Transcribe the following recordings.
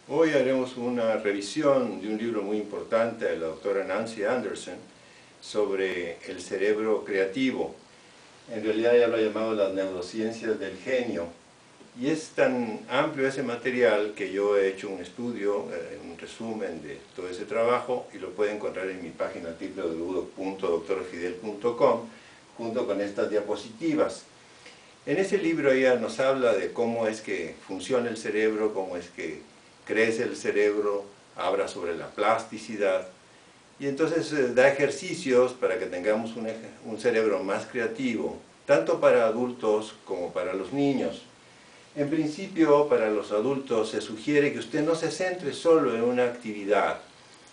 Hoy haremos una revisión de un libro muy importante de la doctora Nancy Anderson sobre el cerebro creativo. En realidad ella lo ha llamado las neurociencias del genio. Y es tan amplio ese material que yo he hecho un estudio, un resumen de todo ese trabajo, y lo puede encontrar en mi página www.doctorfidel.com junto con estas diapositivas. En ese libro ella nos habla de cómo es que funciona el cerebro, cómo es que crece el cerebro, habla sobre la plasticidad, y entonces da ejercicios para que tengamos un cerebro más creativo, tanto para adultos como para los niños. En principio, para los adultos se sugiere que usted no se centre solo en una actividad,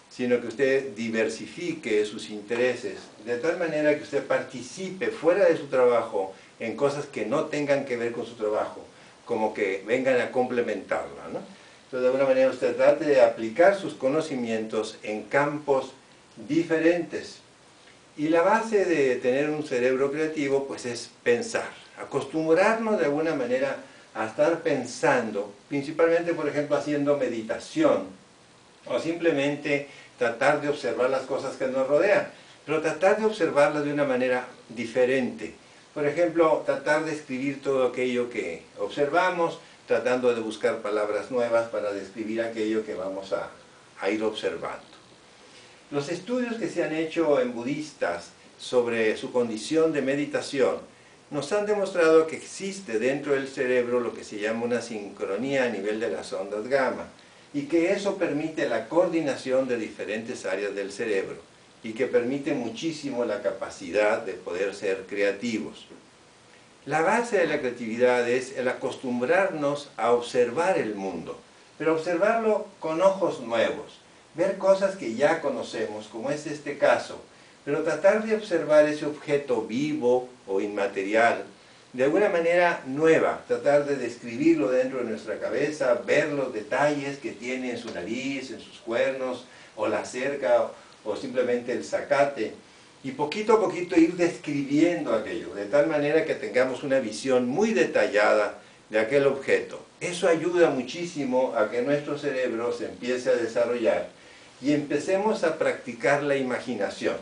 sino que usted diversifique sus intereses, de tal manera que usted participe fuera de su trabajo en cosas que no tengan que ver con su trabajo, como que vengan a complementarla, ¿no? Entonces, de alguna manera usted trate de aplicar sus conocimientos en campos diferentes. Y la base de tener un cerebro creativo, pues es pensar, acostumbrarnos de alguna manera a estar pensando, principalmente, por ejemplo, haciendo meditación, o simplemente tratar de observar las cosas que nos rodean, pero tratar de observarlas de una manera diferente. Por ejemplo, tratar de escribir todo aquello que observamos, tratando de buscar palabras nuevas para describir aquello que vamos a ir observando. Los estudios que se han hecho en budistas sobre su condición de meditación nos han demostrado que existe dentro del cerebro lo que se llama una sincronía a nivel de las ondas gamma, y que eso permite la coordinación de diferentes áreas del cerebro y que permite muchísimo la capacidad de poder ser creativos. La base de la creatividad es el acostumbrarnos a observar el mundo, pero observarlo con ojos nuevos, ver cosas que ya conocemos, como es este caso, pero tratar de observar ese objeto vivo o inmaterial de alguna manera nueva, tratar de describirlo dentro de nuestra cabeza, ver los detalles que tiene en su nariz, en sus cuernos, o la cerca, o simplemente el zacate, y poquito a poquito ir describiendo aquello, de tal manera que tengamos una visión muy detallada de aquel objeto. Eso ayuda muchísimo a que nuestro cerebro se empiece a desarrollar y empecemos a practicar la imaginación.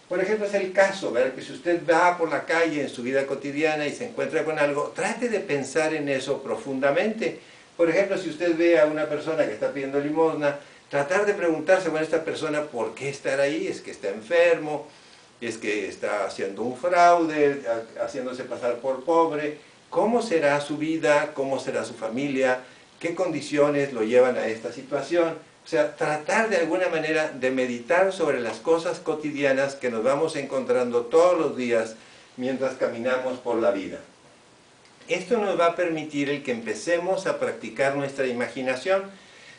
Por ejemplo, es el caso, ¿verdad?, que si usted va por la calle en su vida cotidiana y se encuentra con algo, trate de pensar en eso profundamente. Por ejemplo, si usted ve a una persona que está pidiendo limosna, tratar de preguntarse, bueno, esta persona, ¿por qué estará ahí? ¿Es que está enfermo? ¿Es que está haciendo un fraude, haciéndose pasar por pobre? ¿Cómo será su vida? ¿Cómo será su familia? ¿Qué condiciones lo llevan a esta situación? O sea, tratar de alguna manera de meditar sobre las cosas cotidianas que nos vamos encontrando todos los días mientras caminamos por la vida. Esto nos va a permitir el que empecemos a practicar nuestra imaginación.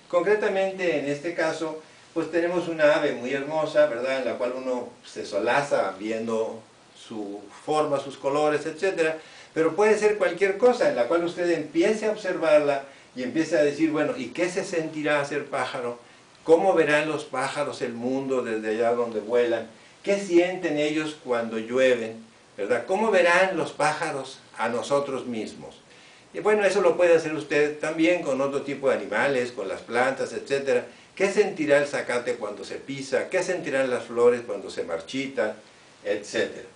Concretamente, en este caso, pues tenemos una ave muy hermosa, ¿verdad?, en la cual uno se solaza viendo su forma, sus colores, etc. Pero puede ser cualquier cosa en la cual usted empiece a observarla y empiece a decir, bueno, ¿y qué se sentirá ser pájaro? ¿Cómo verán los pájaros el mundo desde allá donde vuelan? ¿Qué sienten ellos cuando llueven? ¿Verdad? ¿Cómo verán los pájaros a nosotros mismos? Y bueno, eso lo puede hacer usted también con otro tipo de animales, con las plantas, etc. ¿Qué sentirá el zacate cuando se pisa? ¿Qué sentirán las flores cuando se marchitan? Etcétera.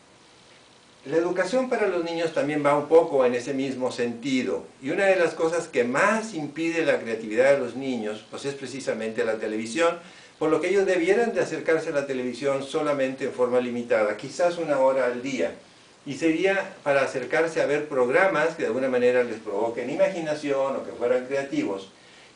La educación para los niños también va un poco en ese mismo sentido. Y una de las cosas que más impide la creatividad de los niños, pues es precisamente la televisión, por lo que ellos debieran de acercarse a la televisión solamente en forma limitada, quizás 1 hora al día. Y sería para acercarse a ver programas que de alguna manera les provoquen imaginación o que fueran creativos.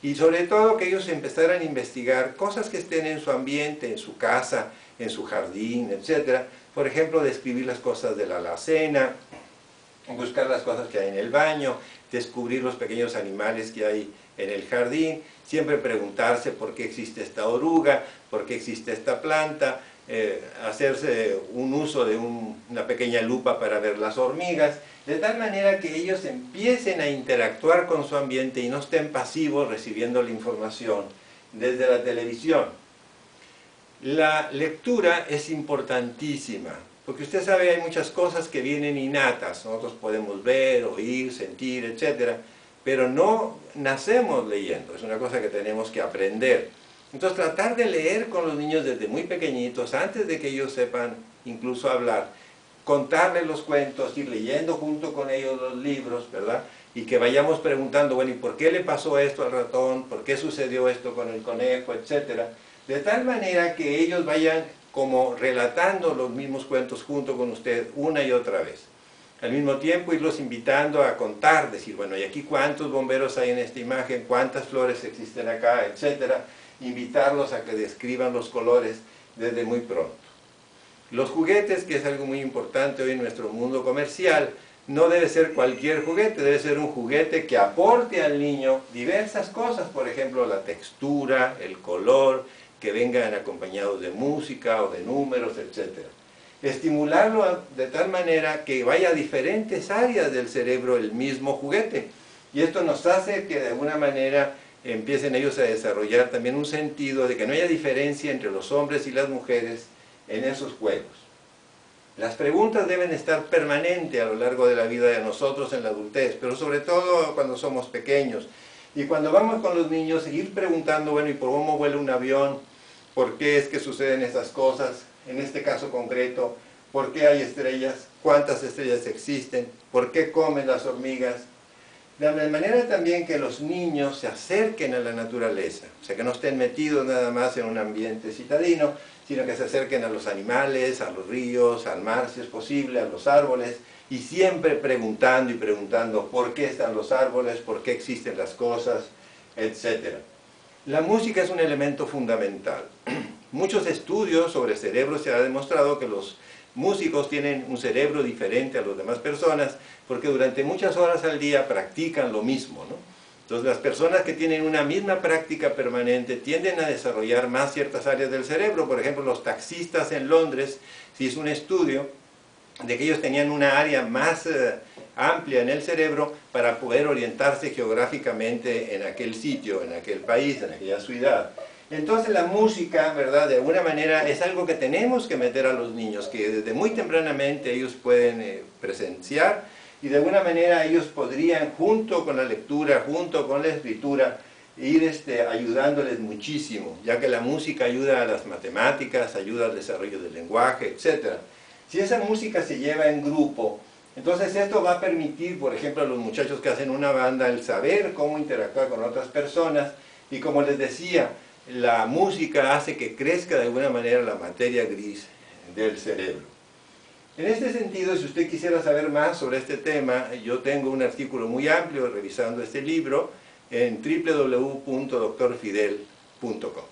Y sobre todo que ellos empezaran a investigar cosas que estén en su ambiente, en su casa, en su jardín, etc. Por ejemplo, describir las cosas de la alacena, buscar las cosas que hay en el baño, descubrir los pequeños animales que hay en el jardín, siempre preguntarse por qué existe esta oruga, por qué existe esta planta, hacerse un uso de una pequeña lupa para ver las hormigas, de tal manera que ellos empiecen a interactuar con su ambiente y no estén pasivos recibiendo la información desde la televisión. La lectura es importantísima, porque usted sabe, hay muchas cosas que vienen innatas, nosotros podemos ver, oír, sentir, etc. pero no nacemos leyendo, es una cosa que tenemos que aprender. Entonces tratar de leer con los niños desde muy pequeñitos, antes de que ellos sepan incluso hablar, contarles los cuentos, ir leyendo junto con ellos los libros, ¿verdad? Y que vayamos preguntando, bueno, ¿y por qué le pasó esto al ratón? ¿Por qué sucedió esto con el conejo? Etcétera. De tal manera que ellos vayan como relatando los mismos cuentos junto con usted una y otra vez. Al mismo tiempo irlos invitando a contar, decir, bueno, ¿y aquí cuántos bomberos hay en esta imagen? ¿Cuántas flores existen acá? Etcétera. Invitarlos a que describan los colores desde muy pronto. Los juguetes, que es algo muy importante hoy en nuestro mundo comercial, no debe ser cualquier juguete, debe ser un juguete que aporte al niño diversas cosas, por ejemplo, la textura, el color, que vengan acompañados de música o de números, etc. Estimularlo de tal manera que vaya a diferentes áreas del cerebro el mismo juguete. Y esto nos hace que de alguna manera empiecen ellos a desarrollar también un sentido de que no haya diferencia entre los hombres y las mujeres en esos juegos. Las preguntas deben estar permanentes a lo largo de la vida de nosotros en la adultez, pero sobre todo cuando somos pequeños. Y cuando vamos con los niños, ir preguntando, bueno, ¿y por cómo vuela un avión? ¿Por qué es que suceden estas cosas? En este caso concreto, ¿por qué hay estrellas? ¿Cuántas estrellas existen? ¿Por qué comen las hormigas? De manera también que los niños se acerquen a la naturaleza, o sea, que no estén metidos nada más en un ambiente citadino, sino que se acerquen a los animales, a los ríos, al mar si es posible, a los árboles, y siempre preguntando y preguntando por qué están los árboles, por qué existen las cosas, etc. La música es un elemento fundamental. Muchos estudios sobre cerebro se ha demostrado que los músicos tienen un cerebro diferente a las demás personas porque durante muchas horas al día practican lo mismo, ¿no? Entonces las personas que tienen una misma práctica permanente tienden a desarrollar más ciertas áreas del cerebro. Por ejemplo, los taxistas en Londres, se hizo un estudio de que ellos tenían una área más amplia en el cerebro para poder orientarse geográficamente en aquel sitio, en aquel país, en aquella ciudad. Entonces la música, ¿verdad?, de alguna manera es algo que tenemos que meter a los niños, que desde muy tempranamente ellos pueden presenciar, y de alguna manera ellos podrían, junto con la lectura, junto con la escritura, ir ayudándoles muchísimo, ya que la música ayuda a las matemáticas, ayuda al desarrollo del lenguaje, etc. Si esa música se lleva en grupo, entonces esto va a permitir, por ejemplo, a los muchachos que hacen una banda, el saber cómo interactuar con otras personas, y como les decía, la música hace que crezca de alguna manera la materia gris del cerebro. En este sentido, si usted quisiera saber más sobre este tema, yo tengo un artículo muy amplio revisando este libro en www.drfidel.com.